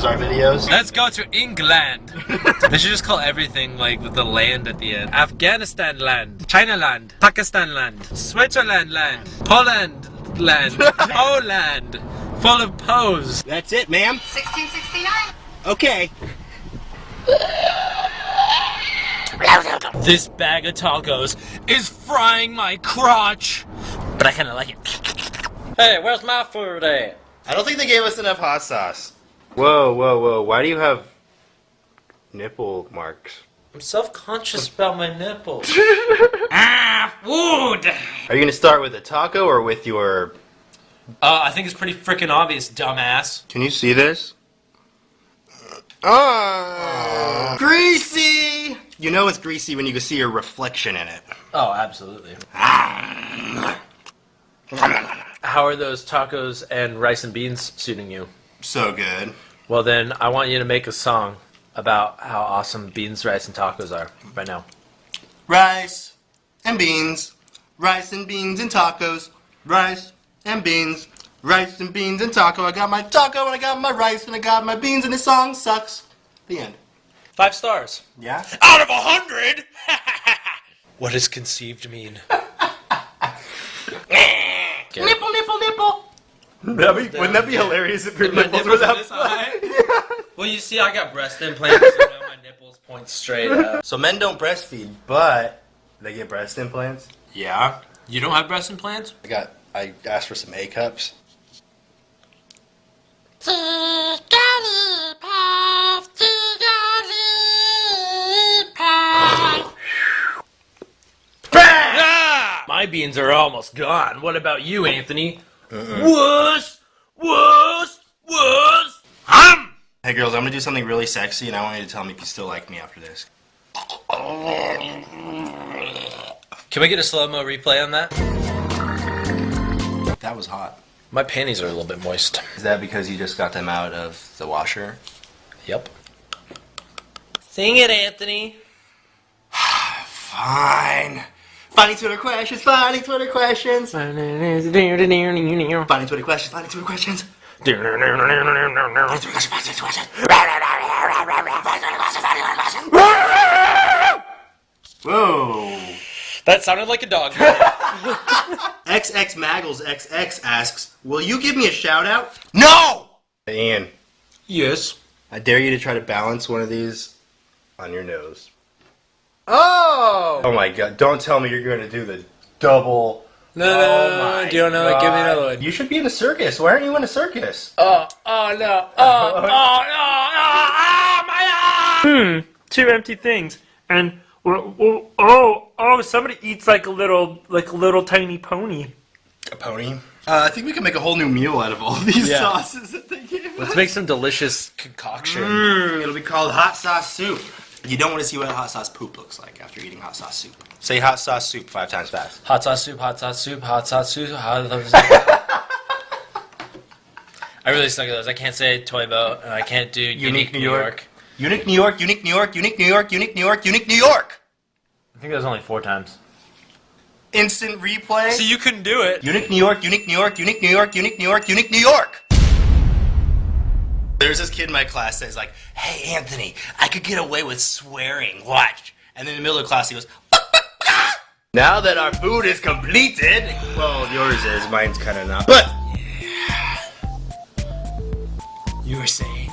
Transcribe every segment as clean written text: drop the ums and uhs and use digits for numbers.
our videos. Let's go to England. They should just call everything like with the land at the end. Afghanistan land, China land, Pakistan land, Switzerland land, Poland land, Poland, full of pose. That's it, ma'am. 1669. Okay. This bag of tacos is frying my crotch, but I kind of like it. Hey, where's my food at? I don't think they gave us enough hot sauce. Whoa, whoa, whoa. Why do you have nipple marks? I'm self-conscious about my nipples. Food! Are you gonna start with a taco or with your... I think it's pretty freaking obvious, dumbass. Can you see this? Greasy! You know it's greasy when you can see your reflection in it. Oh, absolutely. How are those tacos and rice and beans suiting you? So good. Well then, I want you to make a song about how awesome beans, rice, and tacos are right now. Rice and beans. Rice and beans and tacos. Rice and beans. Rice and beans and taco. I got my taco and I got my rice and I got my beans and this song sucks. The end. 5 stars. Yeah? Out of 100? What does conceived mean? Nipple, nipple, nipple. Wouldn't that be hilarious if your nipples were that high? Well, you see, I got breast implants, so now my nipples point straight up. So men don't breastfeed, but they get breast implants? Yeah? You don't have breast implants? I asked for some A cups. My beans are almost gone. What about you, Anthony? Wuss! Wuss! Wuss! Hey girls, I'm gonna do something really sexy and I want you to tell me if you still like me after this. Can we get a slow-mo replay on that? That was hot. My panties are a little bit moist. Is that because you just got them out of the washer? Yep. Sing it, Anthony. Fine. Finding Twitter questions, finding Twitter questions. Finding Twitter questions, finding Twitter questions. Whoa. That sounded like a dog. XX Maggles XX asks, will you give me a shout out? No! Ian, Yes. I dare you to try to balance one of these on your nose. Oh! Oh my god, don't tell me you're going to do the double. No, do you know it? Give me another one. You should be in a circus. Why aren't you in a circus? Oh no. My 2 empty things, and somebody eats like a little tiny pony. A pony? I think we can make a whole new meal out of all these sauces that they gave us. Let's make some delicious concoction. It'll be called hot sauce soup. You don't want to see what hot sauce poop looks like after eating hot sauce soup. Say hot sauce soup 5 times fast. Hot sauce soup, hot sauce soup, hot sauce soup, hot sauce soup. I really suck at those. I can't say toy boat, and I can't do unique New York. Unique New York, unique New York, unique New York, unique New York, unique New York. I think that was only 4 times. Instant replay. So you couldn't do it. Unique New York, unique New York, unique New York, unique New York, unique New York. There's this kid in my class that's like, hey Anthony, I could get away with swearing, watch. And then in the middle of class he goes, now that our food is completed. Well, yours is, mine's kind of not. But You were saying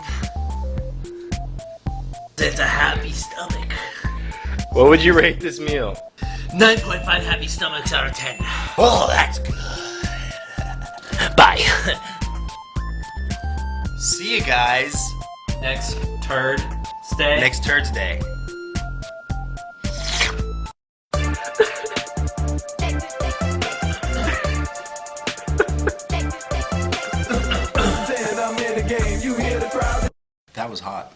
it's a happy stomach. what would you rate this meal? 9.5 happy stomachs out of 10. Oh, that's good. Bye. See you guys Next turd stay. next Thursday. That was hot.